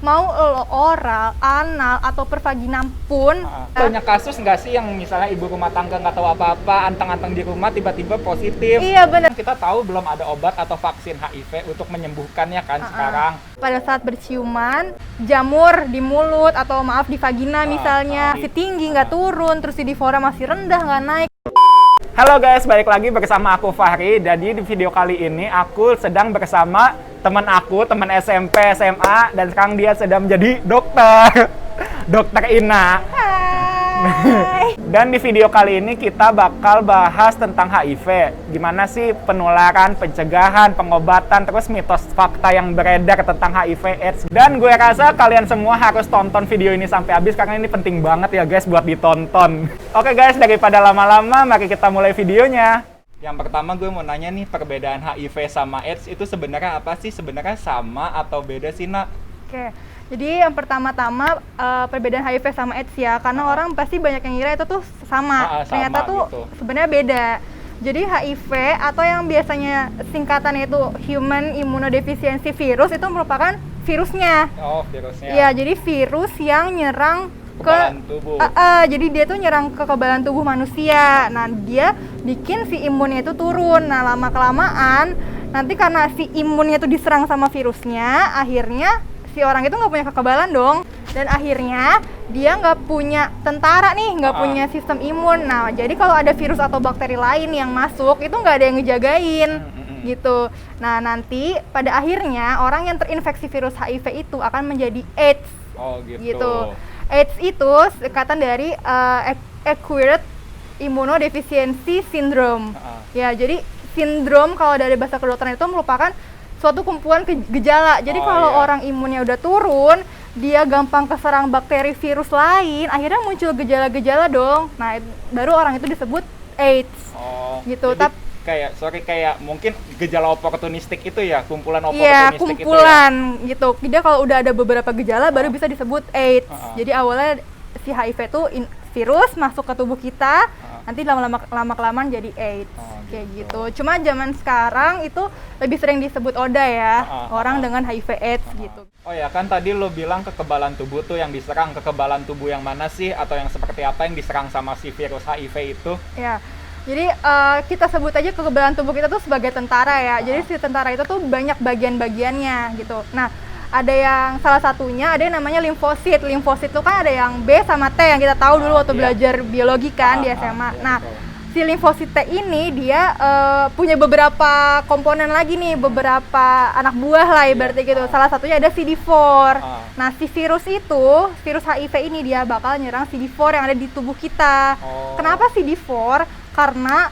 mau lo oral, anal, atau pervaginam pun. Banyak kasus nggak sih yang misalnya ibu rumah tangga nggak tahu apa-apa, anteng-anteng di rumah tiba-tiba positif? Iya benar. Kita tahu belum ada obat atau vaksin HIV untuk menyembuhkannya kan sekarang. Pada saat berciuman, jamur di mulut atau maaf di vagina misalnya masih tinggi nggak turun, terus CD4 masih rendah nggak naik. Halo guys, balik lagi bersama aku Fahri. Jadi di video kali ini aku sedang bersama teman aku, teman SMP, SMA, dan sekarang dia sedang menjadi dokter. Dokter Ina. Hai. Dan di video kali ini kita bakal bahas tentang HIV. Gimana sih penularan, pencegahan, pengobatan, terus mitos fakta yang beredar tentang HIV/AIDS. Dan gue rasa kalian semua harus tonton video ini sampai habis karena ini penting banget ya guys buat ditonton. Oke guys, daripada lama-lama, mari kita mulai videonya. Yang pertama gue mau nanya nih, perbedaan HIV sama AIDS itu sebenarnya apa sih? Sebenarnya sama atau beda sih, Nak? Oke, jadi yang pertama-tama perbedaan HIV sama AIDS ya, karena orang pasti banyak yang ngira itu tuh sama. Ternyata tuh gitu. Sebenarnya beda. Jadi HIV atau yang biasanya singkatannya itu Human Immunodeficiency Virus itu merupakan virusnya. Oh, virusnya. Iya, jadi virus yang nyerang kekebalan tubuh. Jadi dia tuh nyerang kekebalan tubuh manusia. Nah, dia bikin si imunnya itu turun. Nah, lama-kelamaan nanti karena si imunnya itu diserang sama virusnya, akhirnya si orang itu nggak punya kekebalan dong. Dan akhirnya dia nggak punya tentara nih, nggak punya sistem imun. Nah, jadi kalau ada virus atau bakteri lain yang masuk, itu nggak ada yang ngejagain. Gitu. Nah, nanti pada akhirnya orang yang terinfeksi virus HIV itu akan menjadi AIDS. Oh, gitu. AIDS itu singkatan dari Acquired Immunodeficiency Syndrome. Ya, jadi sindrom kalau dari bahasa kedokteran itu merupakan suatu kumpulan gejala. Jadi kalau orang imunnya udah turun, dia gampang keserang bakteri virus lain, akhirnya muncul gejala-gejala dong. Nah, baru orang itu disebut AIDS. Gitu. Jadi kayak mungkin gejala oportunistik itu ya, kumpulan oportunistik iya, kumpulan itu ya? Gitu. Jadi kalau udah ada beberapa gejala baru bisa disebut AIDS. Jadi awalnya si HIV itu virus masuk ke tubuh kita, nanti lama-kelamaan jadi AIDS. Kayak gitu. Cuma zaman sekarang itu lebih sering disebut ODA ya, orang dengan HIV/AIDS gitu. Oh ya, kan tadi lo bilang kekebalan tubuh tuh yang diserang. Kekebalan tubuh yang mana sih, atau yang seperti apa yang diserang sama si virus HIV itu? Ya. Jadi kita sebut aja kekebalan tubuh kita tuh sebagai tentara ya. Jadi si tentara itu tuh banyak bagian-bagiannya gitu. Nah, ada yang salah satunya ada yang namanya limfosit. Limfosit itu kan ada yang B sama T yang kita tahu dulu waktu belajar biologi kan di SMA. Nah, si limfosit T ini dia punya beberapa komponen lagi nih, beberapa anak buah lah ibaratnya gitu. Salah satunya ada CD4. Nah, si virus HIV ini dia bakal nyerang CD4 yang ada di tubuh kita. Kenapa CD4? Karena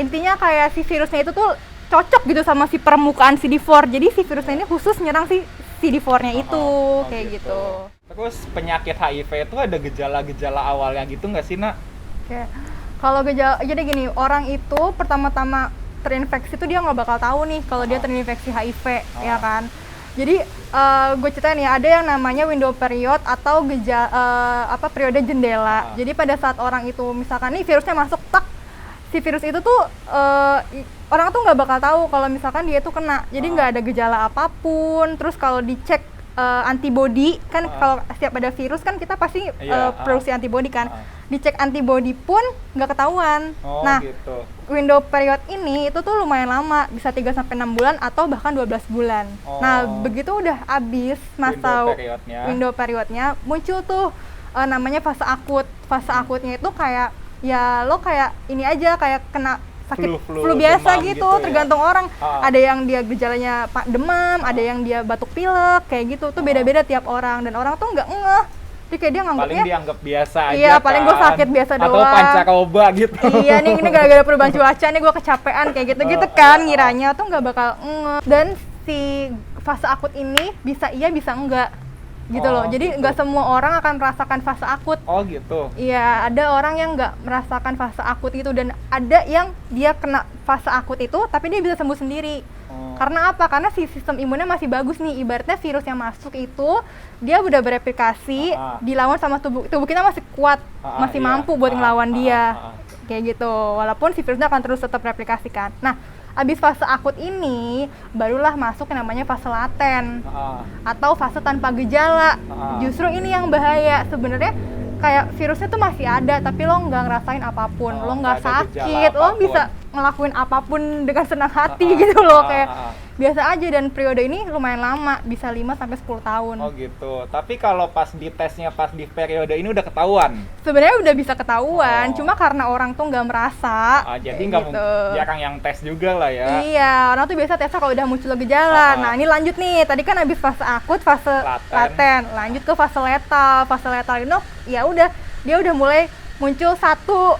intinya kayak si virusnya itu tuh cocok gitu sama si permukaan CD4. Jadi si virusnya ini khusus nyerang si CD4-nya itu kayak gitu. Terus penyakit HIV itu ada gejala-gejala awalnya gitu nggak sih, Nak? Oke. Kalau gejala, jadi gini, orang itu pertama-tama terinfeksi tuh dia nggak bakal tahu nih kalau dia terinfeksi HIV, ya kan? Jadi gue ceritain ya, ada yang namanya window period atau periode jendela. Jadi pada saat orang itu misalkan nih virusnya masuk, si virus itu tuh orang tuh nggak bakal tahu kalau misalkan dia tuh kena. Jadi nggak ada gejala apapun. Terus kalau dicek antibody kan kalau setiap ada virus kan kita pasti produksi antibody kan. Dicek antibody pun nggak ketahuan. Nah, gitu. Window period ini itu tuh lumayan lama, bisa 3-6 bulan atau bahkan 12 bulan. Nah, begitu udah habis masa window periodnya, muncul tuh namanya fase akut. Fase akutnya itu kayak ya lo kayak ini aja, kayak kena sakit flu biasa gitu tergantung orang. Ada yang dia gejalanya demam, ada yang dia batuk pilek kayak gitu. Tuh beda-beda tiap orang, dan orang tuh nggak ngeh. Jadi kayak dia nganggapnya paling dianggap biasa aja. Iya, paling gue sakit biasa doang. Atau pancaroba gitu. Iya, ini gara-gara perubahan cuaca nih gue kecapean kayak gitu-gitu kan ngiranya tuh nggak bakal ngeh. Dan si fase akut ini bisa iya bisa enggak. Gitu loh. Jadi nggak semua orang akan merasakan fase akut. Oh gitu. Iya, ada orang yang nggak merasakan fase akut itu, dan ada yang dia kena fase akut itu tapi dia bisa sembuh sendiri. Karena apa? Karena si sistem imunnya masih bagus nih. Ibaratnya virus yang masuk itu dia udah bereplikasi, dilawan sama tubuh kita masih kuat, masih mampu buat ngelawan dia. Kayak gitu. Walaupun si virusnya akan terus tetap replikasi kan. Nah, Abis fase akut ini, barulah masuk yang namanya fase laten atau fase tanpa gejala. Justru ini yang bahaya. Sebenarnya kayak virusnya tuh masih ada, tapi lo nggak ngerasain apapun, lo nggak sakit, lo bisa ngelakuin apapun dengan senang hati gitu loh, kayak biasa aja. Dan periode ini lumayan lama, bisa 5-10 tahun. Oh gitu. Tapi kalau pas di tesnya pas di periode ini udah ketahuan? Sebenarnya udah bisa ketahuan, cuma karena orang tuh nggak merasa. Jadi nggak gitu. Jarang yang tes juga lah ya. Iya, orang tuh biasa tesnya kalau udah muncul gejala. Nah ini lanjut nih, tadi kan habis fase akut, fase laten, lanjut ke fase letal. Fase letal itu ya udah, dia udah mulai muncul satu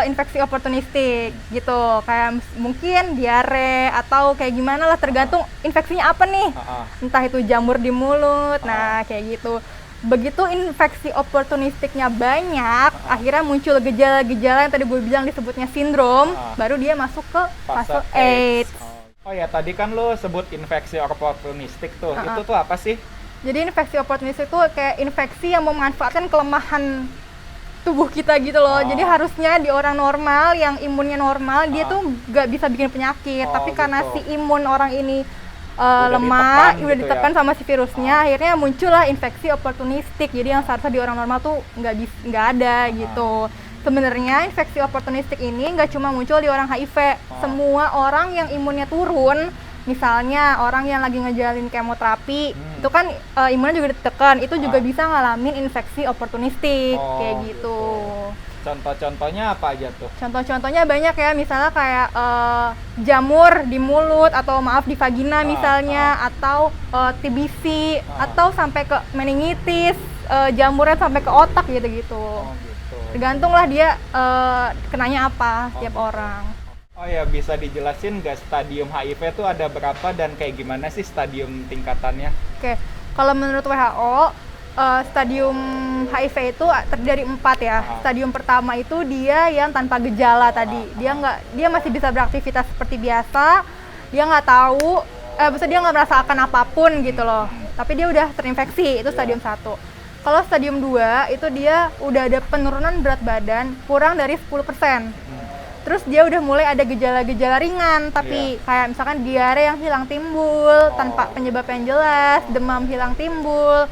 infeksi oportunistik gitu, kayak mungkin diare atau kayak gimana lah, tergantung infeksinya apa nih, entah itu jamur di mulut, nah kayak gitu. Begitu infeksi oportunistiknya banyak, akhirnya muncul gejala-gejala yang tadi gue bilang disebutnya sindrom, baru dia masuk ke fase AIDS. Oh ya, tadi kan lo sebut infeksi oportunistik tuh, itu tuh apa sih? Jadi infeksi oportunistik itu kayak infeksi yang memanfaatkan kelemahan tubuh kita gitu loh. Jadi harusnya di orang normal yang imunnya normal, dia tuh nggak bisa bikin penyakit, tapi karena si imun orang ini lemah, udah ditekan sama si virusnya, akhirnya muncullah infeksi oportunistik. Jadi yang seharusnya di orang normal tuh nggak ada gitu. Sebenarnya infeksi oportunistik ini nggak cuma muncul di orang HIV, semua orang yang imunnya turun. Misalnya orang yang lagi ngejalin kemoterapi, itu kan imunnya juga ditekan, itu juga bisa ngalamin infeksi oportunistik, kayak gitu. Contoh-contohnya apa aja tuh? Contoh-contohnya banyak ya, misalnya kayak jamur di mulut, atau maaf di vagina misalnya, atau TBC, atau sampai ke meningitis, jamurnya sampai ke otak gitu-gitu. Tergantung lah dia kenanya apa tiap orang. Oh ya, bisa dijelasin nggak stadium HIV itu ada berapa dan kayak gimana sih stadium tingkatannya? Oke, kalau menurut WHO, stadium HIV itu terdiri dari 4 ya. Stadium pertama itu dia yang tanpa gejala tadi. Dia masih bisa beraktivitas seperti biasa. Dia nggak tahu, maksudnya dia nggak merasakan apapun gitu loh. Tapi dia udah terinfeksi, itu stadium 1. Kalau stadium 2 itu dia udah ada penurunan berat badan kurang dari 10%. Terus dia udah mulai ada gejala-gejala ringan, tapi kayak misalkan diare yang hilang timbul tanpa penyebab yang jelas, demam hilang timbul,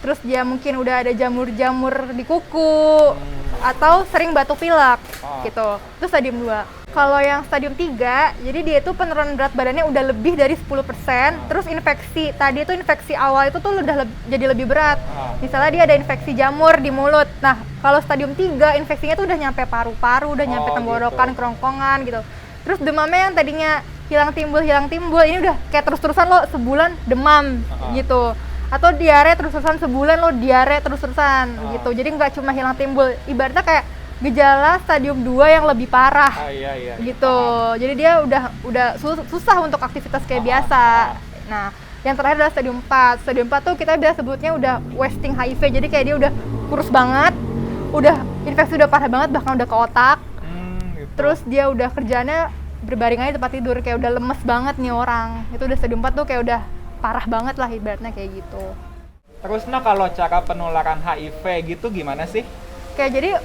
terus dia mungkin udah ada jamur-jamur di kuku, atau sering batuk pilek gitu. Itu stadium 2. Kalau yang stadium 3, jadi dia itu penurunan berat badannya udah lebih dari 10%, terus infeksi, tadi itu infeksi awal itu tuh udah jadi lebih berat. Misalnya dia ada infeksi jamur di mulut. Nah, kalau stadium 3, infeksinya tuh udah nyampe paru-paru, udah nyampe tenggorokan, kerongkongan gitu. Terus demamnya yang tadinya hilang timbul, ini udah kayak terus-terusan lo sebulan demam gitu. Atau diare terus-terusan sebulan lo diare terus-terusan gitu. Jadi nggak cuma hilang timbul, ibaratnya kayak gejala stadium 2 yang lebih parah gitu. Jadi dia udah susah untuk aktivitas kayak biasa. Nah, yang terakhir adalah stadium 4. Stadium 4 tuh kita biasa sebutnya udah wasting HIV. Jadi kayak dia udah kurus banget, udah infeksi udah parah banget, bahkan udah ke otak. Gitu. Terus dia udah kerjanya berbaring aja di tempat tidur, kayak udah lemes banget nih orang. Itu udah stadium 4 tuh kayak udah parah banget lah ibaratnya kayak gitu. Terus kalau cara penularan HIV gitu gimana sih? Oke, jadi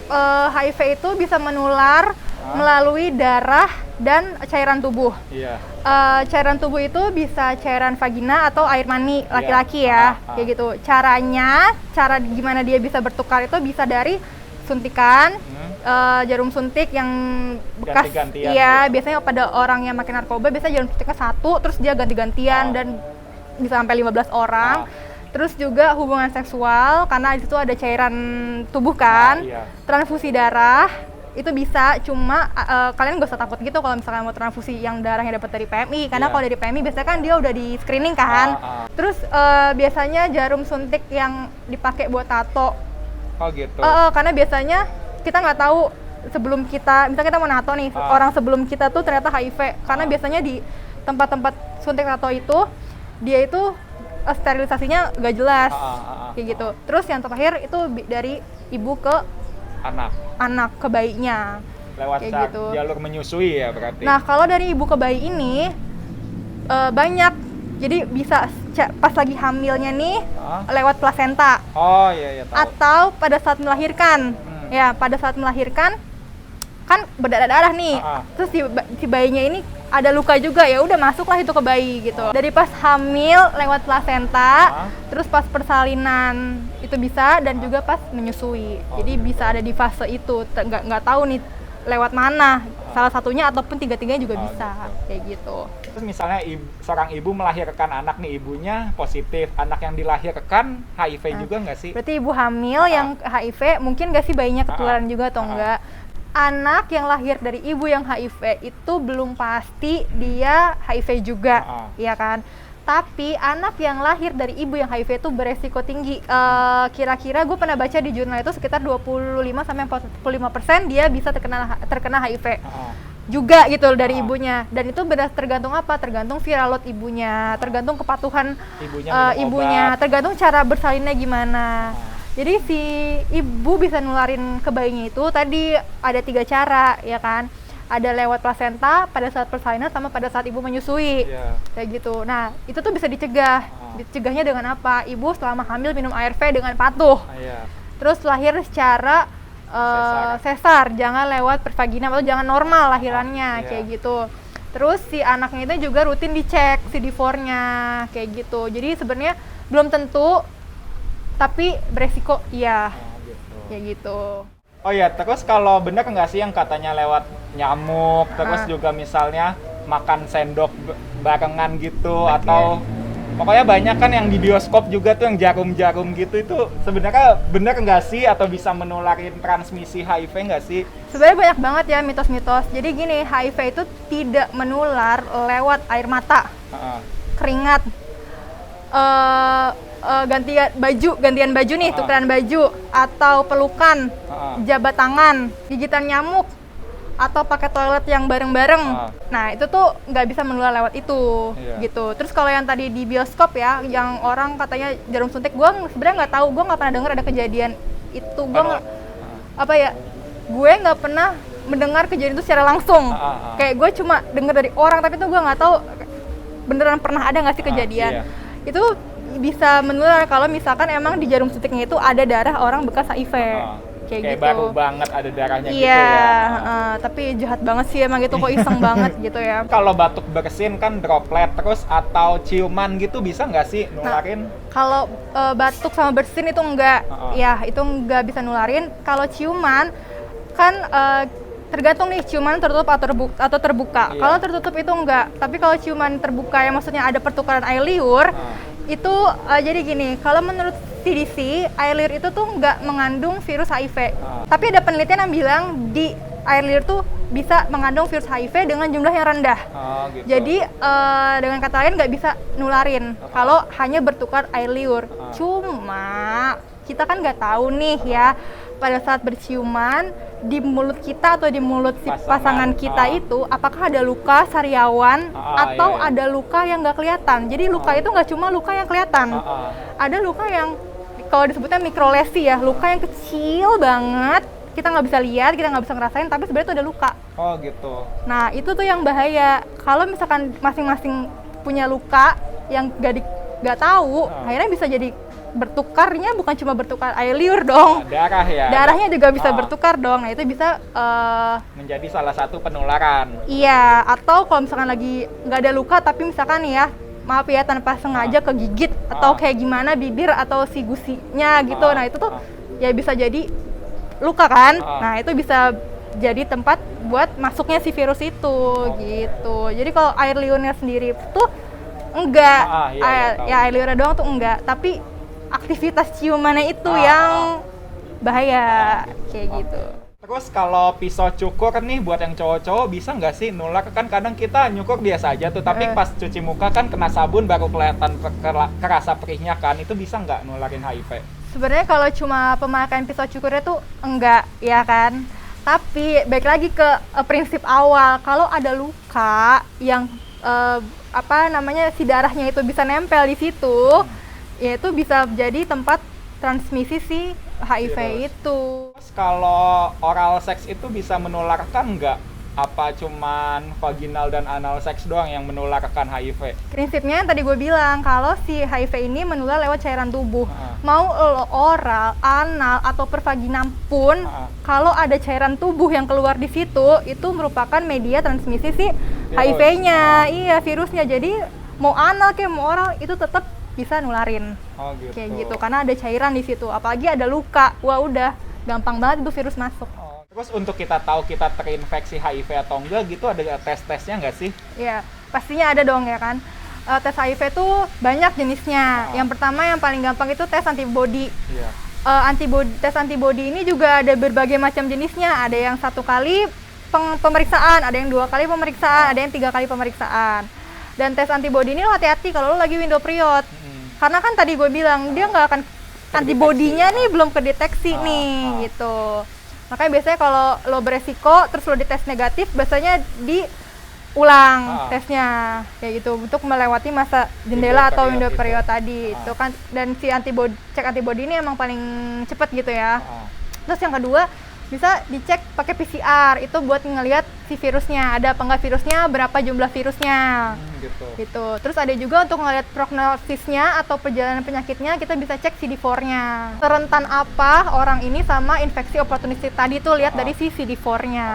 HIV itu bisa menular melalui darah dan cairan tubuh. Cairan tubuh itu bisa cairan vagina atau air mani laki-laki ya, kayak gitu. Cara gimana dia bisa bertukar itu bisa dari suntikan, jarum suntik yang bekas, iya, biasanya pada orang yang makin narkoba biasanya jarum suntiknya 1, terus dia ganti-gantian dan bisa sampai 15 orang. Terus juga hubungan seksual, karena di situ ada cairan tubuh kan. Transfusi darah itu bisa, cuma kalian gak usah takut gitu kalau misalnya mau transfusi yang darahnya dapat dari PMI, karena kalau dari PMI biasanya kan dia udah di screening kan. Terus biasanya jarum suntik yang dipakai buat tato. Oh gitu. Karena biasanya kita nggak tahu sebelum kita, misalnya kita mau nato nih, orang sebelum kita tuh ternyata HIV, karena biasanya di tempat-tempat suntik tato itu dia itu sterilisasinya gak jelas, kayak gitu. Terus yang terakhir itu dari ibu ke anak ke bayinya, lewat kayak gitu. Jalur menyusui ya berarti. Nah, kalau dari ibu ke bayi ini banyak, jadi bisa pas lagi hamilnya nih lewat plasenta. Oh iya tahu. Atau pada saat melahirkan, ya pada saat melahirkan kan berdarah-darah nih, terus si bayinya ini ada luka juga, ya udah masuklah itu ke bayi gitu. Dari pas hamil lewat plasenta, terus pas persalinan itu bisa, dan juga pas menyusui. Jadi bisa ada di fase itu, nggak tahu nih lewat mana, salah satunya ataupun tiga-tiganya juga bisa, kayak gitu. Terus misalnya seorang ibu melahirkan anak nih, ibunya positif, anak yang dilahirkan HIV juga nggak sih? Berarti ibu hamil yang HIV, mungkin nggak sih bayinya ketularan juga atau enggak? Anak yang lahir dari ibu yang HIV itu belum pasti dia HIV juga, ya kan? Tapi anak yang lahir dari ibu yang HIV itu beresiko tinggi. Kira-kira gue pernah baca di jurnal itu sekitar 25-45% dia bisa terkena HIV juga gitu dari ibunya. Dan itu benar tergantung apa? Tergantung viral load ibunya, tergantung kepatuhan ibunya, tergantung cara bersalinnya gimana. Jadi si ibu bisa nularin ke bayinya itu tadi ada 3 cara, ya kan? Ada lewat plasenta, pada saat persalinan, sama pada saat ibu menyusui, kayak gitu. Nah, itu tuh bisa dicegah. Dicegahnya dengan apa? Ibu selama hamil minum ARV dengan patuh. Terus lahir secara sesar, jangan lewat pervagina atau jangan normal lahirannya, kayak gitu. Terus si anaknya itu juga rutin dicek CD4-nya, kayak gitu. Jadi sebenarnya belum tentu, tapi beresiko iya, kayak gitu. Oh iya, terus kalau bener nggak sih yang katanya lewat nyamuk, terus juga misalnya makan sendok barengan gitu, atau pokoknya banyak kan yang di bioskop juga tuh yang jarum-jarum gitu, itu sebenarnya bener nggak sih, atau bisa menularin transmisi HIV nggak sih? Sebenarnya banyak banget ya mitos-mitos. Jadi gini, HIV itu tidak menular lewat air mata, keringat, gantian baju nih, tukeran baju, atau pelukan, jabat tangan, gigitan nyamuk, atau pakai toilet yang bareng-bareng. Nah, itu tuh nggak bisa menular lewat itu, gitu. Terus kalau yang tadi di bioskop ya, yang orang katanya jarum suntik, gue sebenarnya nggak tahu, gue nggak pernah dengar ada kejadian itu. Gue nggak pernah mendengar kejadian itu secara langsung. Kayak gue cuma dengar dari orang, tapi tuh gue nggak tahu beneran pernah ada nggak sih kejadian. Itu bisa menular kalau misalkan emang di jarum suntiknya itu ada darah orang bekas HIV. Kayak gitu. Baru banget ada darahnya gitu ya. Tapi jahat banget sih emang gitu, kok iseng banget gitu ya. Kalau batuk bersin kan droplet terus, atau ciuman gitu bisa nggak sih nularin? Kalau batuk sama bersin itu enggak, ya itu enggak bisa nularin. Kalau ciuman kan tergantung nih, ciuman tertutup atau terbuka. Kalau tertutup itu enggak, tapi kalau ciuman terbuka yang maksudnya ada pertukaran air liur, itu jadi gini, kalau menurut CDC, air liur itu tuh nggak mengandung virus HIV. Tapi ada penelitian yang bilang di air liur tuh bisa mengandung virus HIV dengan jumlah yang rendah. Gitu. Jadi dengan kata lain nggak bisa nularin kalau hanya bertukar air liur. Cuma kita kan nggak tahu nih ya, pada saat berciuman di mulut kita atau di mulut si pasangan kita itu apakah ada luka sariawan atau ada luka yang nggak kelihatan. Jadi luka itu nggak cuma luka yang kelihatan, ada luka yang kalau disebutnya mikrolesi ya, luka yang kecil banget, kita nggak bisa lihat, kita nggak bisa ngerasain, tapi sebenarnya itu ada luka. Gitu. Nah itu tuh yang bahaya. Kalau misalkan masing-masing punya luka yang nggak tahu, akhirnya bisa jadi bertukarnya bukan cuma bertukar air liur dong, darah ya, darahnya juga bisa bertukar dong. Nah itu bisa menjadi salah satu penularan. Iya, atau kalau misalkan lagi nggak ada luka tapi misalkan ya, maaf ya, tanpa sengaja kegigit atau kayak gimana bibir atau si gusinya gitu, nah itu tuh ya bisa jadi luka kan. Nah itu bisa jadi tempat buat masuknya si virus itu gitu. Jadi kalau air liurnya sendiri tuh enggak, ya air liurnya doang tuh enggak, tapi aktivitas ciumannya itu yang bahaya, kayak gitu. Terus kalau pisau cukur nih buat yang cowok-cowok bisa nggak sih nular? Kan kadang kita nyukur biasa aja tuh, tapi pas cuci muka kan kena sabun baru kelihatan kerasa perihnya kan, itu bisa nggak nularin HIV? Sebenarnya kalau cuma pemakaian pisau cukurnya tuh enggak, ya kan? Tapi balik lagi ke prinsip awal, kalau ada luka yang si darahnya itu bisa nempel di situ, ya itu bisa jadi tempat transmisi si HIV itu. Terus kalau oral seks itu bisa menularkan nggak? Apa cuman vaginal dan anal seks doang yang menularkan HIV? Prinsipnya yang tadi gue bilang, kalau si HIV ini menular lewat cairan tubuh. mau lo oral, anal atau pervaginam pun, kalau ada cairan tubuh yang keluar di situ, itu merupakan media transmisi si HIV-nya, iya virusnya. Jadi mau anal kayak mau oral itu tetap bisa nularin. Gitu. Kayak gitu, karena ada cairan di situ. Apalagi ada luka, wah udah gampang banget itu virus masuk. Terus untuk kita tahu kita terinfeksi HIV atau enggak gitu, ada tes-tesnya nggak sih? Iya, pastinya ada dong ya kan. Tes HIV tuh banyak jenisnya. Yang pertama yang paling gampang itu tes antibody. Iya. Tes antibody ini juga ada berbagai macam jenisnya. Ada yang 1 kali pemeriksaan, ada yang 2 kali pemeriksaan, ada yang 3 kali pemeriksaan. Dan tes antibody ini lo hati-hati kalau lo lagi window period. Karena kan tadi gue bilang dia nggak akan antibody-nya nih belum kedeteksi nih gitu. Makanya biasanya kalau lo beresiko terus lo dites negatif, biasanya diulang tesnya kayak gitu untuk melewati masa jendela atau window period tadi itu kan. Dan si cek antibody ini emang paling cepat gitu ya. Terus yang kedua bisa dicek pakai PCR, itu buat ngelihat si virusnya ada apa enggak virusnya, berapa jumlah virusnya gitu. Terus ada juga untuk ngelihat prognosisnya atau perjalanan penyakitnya, kita bisa cek CD4-nya. Rentan apa orang ini sama infeksi oportunistik tadi tuh lihat dari si CD4-nya.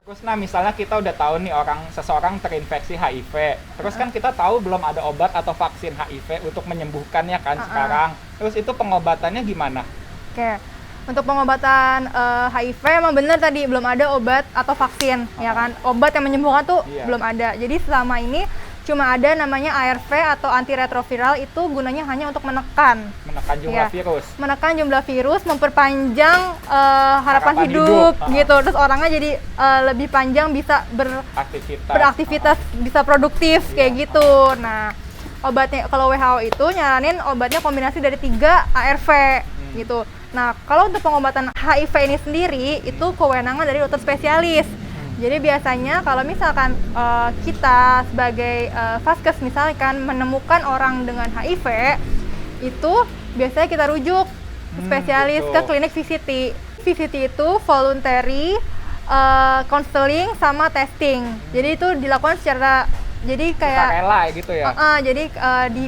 Terus misalnya kita udah tahu nih seseorang terinfeksi HIV. Terus kan kita tahu belum ada obat atau vaksin HIV untuk menyembuhkannya kan sekarang. Terus itu pengobatannya gimana? Oke. Untuk pengobatan HIV emang bener tadi belum ada obat atau vaksin, ya kan? Obat yang menyembuhkan tuh belum ada. Jadi selama ini cuma ada namanya ARV atau antiretroviral, itu gunanya hanya untuk menekan jumlah virus. Menekan jumlah virus, memperpanjang harapan hidup gitu. Terus orangnya jadi lebih panjang bisa beraktivitas, bisa produktif kayak gitu. Nah, obatnya kalau WHO itu nyaranin obatnya kombinasi dari 3 ARV gitu. Nah, kalau untuk pengobatan HIV ini sendiri, itu kewenangan dari dokter spesialis. Jadi biasanya kalau misalkan kita sebagai vaskes misalkan menemukan orang dengan HIV, itu biasanya kita rujuk spesialis ke klinik VCT. VCT itu voluntary counseling sama testing. Jadi itu dilakukan secara kayak rela gitu ya.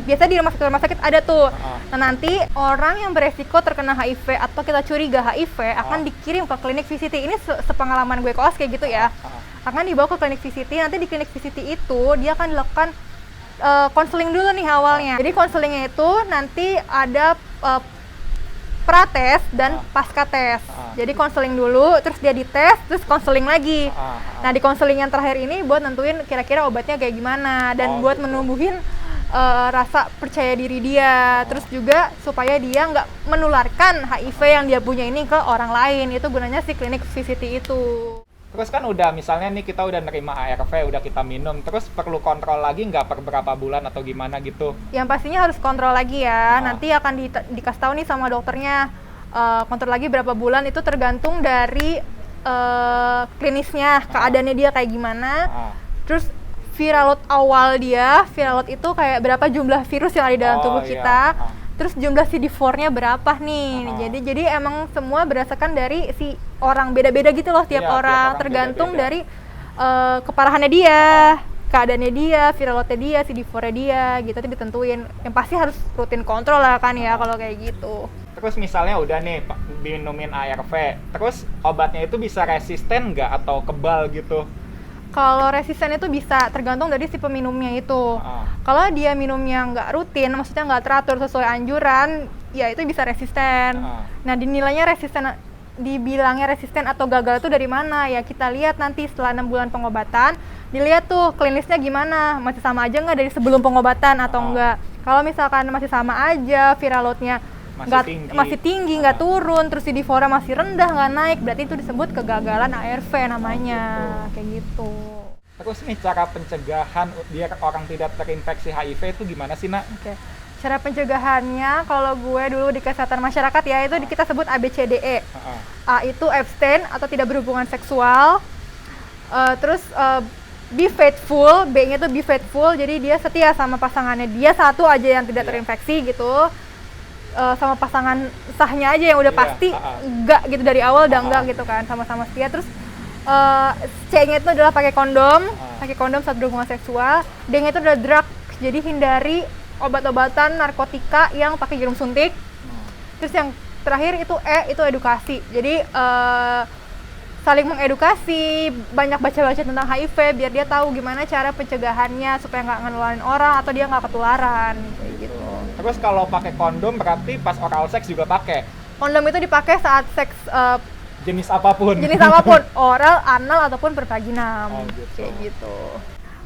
Biasa di rumah sakit ada tuh. Nah, nanti orang yang beresiko terkena HIV atau kita curiga HIV akan dikirim ke klinik VCT. Ini sepengalaman gue koas kayak gitu ya. Akan dibawa ke klinik VCT. Nanti di klinik VCT itu dia akan dilakukan konseling dulu nih awalnya. Jadi konselingnya itu nanti ada prates dan pasca tes. Jadi konseling dulu, terus dia dites, terus konseling lagi. Nah, di konseling yang terakhir ini buat nentuin kira-kira obatnya kayak gimana dan buat menumbuhin rasa percaya diri dia. Terus juga supaya dia nggak menularkan HIV yang dia punya ini ke orang lain. Itu gunanya si klinik VCT itu. Terus kan udah misalnya nih kita udah nerima ARV, udah kita minum, terus perlu kontrol lagi nggak per berapa bulan atau gimana gitu? Yang pastinya harus kontrol lagi ya. Nanti akan dikasih tahu nih sama dokternya kontrol lagi berapa bulan, itu tergantung dari klinisnya, keadaannya dia kayak gimana. Terus viral load awal dia, viral load itu kayak berapa jumlah virus yang ada di dalam tubuh kita. Terus jumlah CD4-nya berapa nih? Jadi emang semua berdasarkan dari si orang, beda-beda gitu loh tiap orang, tergantung dari keparahannya dia, keadaannya dia, viral load-nya dia, CD4-nya dia, gitu tuh ditentuin. Yang pasti harus rutin kontrol lah kan ya kalau kayak gitu. Terus misalnya udah nih minumin ARV, terus obatnya itu bisa resisten nggak atau kebal gitu? Kalau resisten itu bisa tergantung dari si peminumnya itu. Kalau dia minumnya nggak rutin, maksudnya nggak teratur sesuai anjuran, ya itu bisa resisten. Nah, dinilainya resisten, dibilangnya resisten atau gagal itu dari mana? Ya kita lihat nanti setelah 6 bulan pengobatan, dilihat tuh klinisnya gimana, masih sama aja nggak dari sebelum pengobatan atau enggak. Kalau misalkan masih sama aja, viral load-nya masih tinggi, nggak turun, terus CD4-nya masih rendah, nggak naik, berarti itu disebut kegagalan ARV namanya, kayak gitu. Terus nih cara pencegahan biar orang tidak terinfeksi HIV itu gimana sih, Nak? Cara pencegahannya kalau gue dulu di kesehatan masyarakat ya, itu kita sebut ABCDE. A itu abstain atau tidak berhubungan seksual, terus be faithful, B-nya itu be faithful, jadi dia setia sama pasangannya, dia satu aja yang tidak terinfeksi gitu. Sama pasangan sahnya aja yang udah pasti enggak gitu dari awal, udah enggak gitu kan, sama-sama setia. Terus C-nya itu adalah pakai kondom saat berhubungan seksual. D-nya itu adalah drug, jadi hindari obat-obatan narkotika yang pakai jarum suntik. Terus yang terakhir itu itu edukasi. Jadi saling mengedukasi, banyak baca-baca tentang HIV biar dia tahu gimana cara pencegahannya supaya nggak ngenularin orang atau dia nggak ketularan kayak gitu. Terus kalau pakai kondom berarti pas oral seks juga pakai? Kondom itu dipakai saat seks Jenis apapun? jenis apapun, oral, anal ataupun pervaginam. Oh, gitu. Kayak gitu.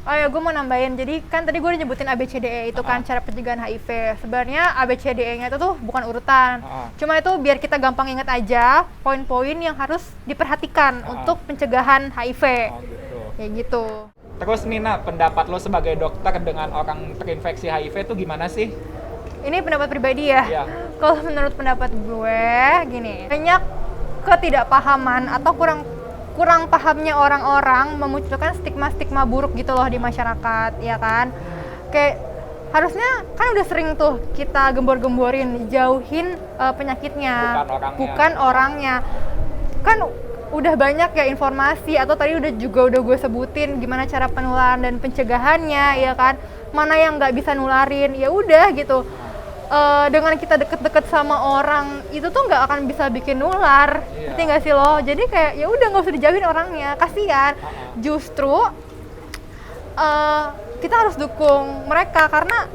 Oh ya, gue mau nambahin. Jadi kan tadi gue udah nyebutin ABCDE itu kan cara pencegahan HIV. Sebenarnya ABCDE-nya itu tuh bukan urutan. Cuma itu biar kita gampang ingat aja poin-poin yang harus diperhatikan untuk pencegahan HIV. Oh, gitu. Kayak gitu. Terus Nina, pendapat lo sebagai dokter dengan orang terinfeksi HIV itu gimana sih? Ini pendapat pribadi ya. Iya. Kalau menurut pendapat gue gini, banyak ketidakpahaman atau kurang pahamnya orang-orang memunculkan stigma-stigma buruk gitu loh di masyarakat, ya kan? Kayak harusnya kan udah sering tuh kita gembor-gemborin, jauhin penyakitnya, bukan orangnya. Kan udah banyak ya informasi atau tadi udah gue sebutin gimana cara penularan dan pencegahannya, ya kan? Mana yang nggak bisa nularin, ya udah gitu. Dengan kita deket-deket sama orang itu tuh nggak akan bisa bikin nular, ngerti nggak sih lo? Jadi kayak ya udah nggak usah dijauhin orangnya, kasihan. Justru kita harus dukung mereka karena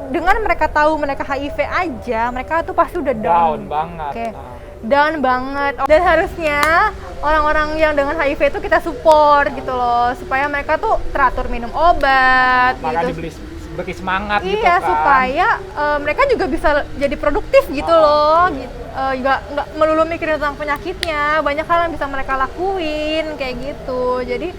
dengan mereka tahu mereka HIV aja, mereka tuh pasti udah down banget. Down banget. Dan harusnya orang-orang yang dengan HIV itu kita support gitu loh, supaya mereka tuh teratur minum obat. Maka gitu. beri semangat iya, gitu kan. supaya mereka juga bisa jadi produktif gitu loh. Gitu. Nggak melulu mikirin tentang penyakitnya, banyak hal yang bisa mereka lakuin kayak gitu. Jadi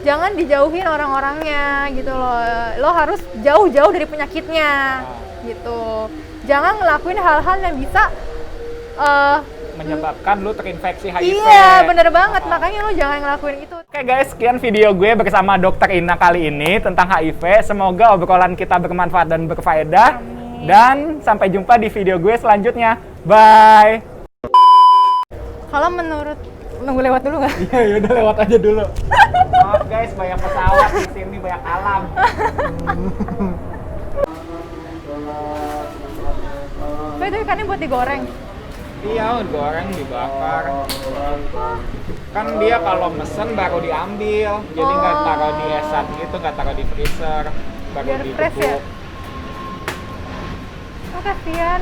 jangan dijauhin orang-orangnya gitu loh. Lo harus jauh-jauh dari penyakitnya gitu. Jangan ngelakuin hal-hal yang bisa menyebabkan lu terinfeksi HIV. Iya, bener banget. Makanya lo jangan ngelakuin itu. Oke guys, sekian video gue bersama Dr. Ina kali ini tentang HIV. Semoga obrolan kita bermanfaat dan berfaedah. Amin. Dan sampai jumpa di video gue selanjutnya. Bye! Kalau menurut... Nunggu lewat dulu nggak? Iya, yaudah lewat aja dulu. Maaf guys, banyak pesawat di sini, banyak alam. Itu ikannya buat digoreng? Iya, goreng, dibakar. Kan dia kalau mesen baru diambil, jadi nggak taruh di esan gitu, nggak taruh di freezer, baru biar fresh ya? Oh, kasihan.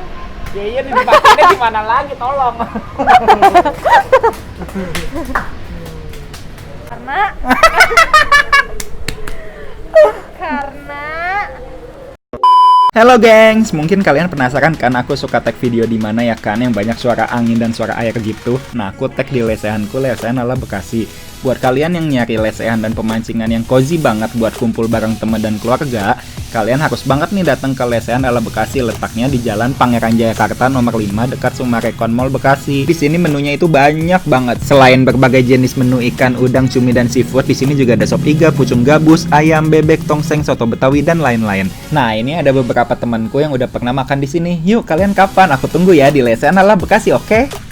Ya iya, dimakannya gimana lagi, tolong. Karena Halo gengs, mungkin kalian penasaran kan aku suka tag video di mana ya kan yang banyak suara angin dan suara air gitu. Nah, aku tag di lesehanku, Lesehan ala Bekasi. Buat kalian yang nyari lesehan dan pemancingan yang cozy banget buat kumpul bareng teman dan keluarga, kalian harus banget nih datang ke Lesehan ala Bekasi, letaknya di Jalan Pangeran Jayakarta nomor 5 dekat Sumarekon Mall Bekasi. Di sini menunya itu banyak banget. Selain berbagai jenis menu ikan, udang, cumi dan seafood, di sini juga ada sop iga, pucung gabus, ayam, bebek, tongseng, soto Betawi dan lain-lain. Nah, ini ada beberapa temanku yang udah pernah makan di sini. Yuk, kalian kapan? Aku tunggu ya di Lesehan ala Bekasi, oke?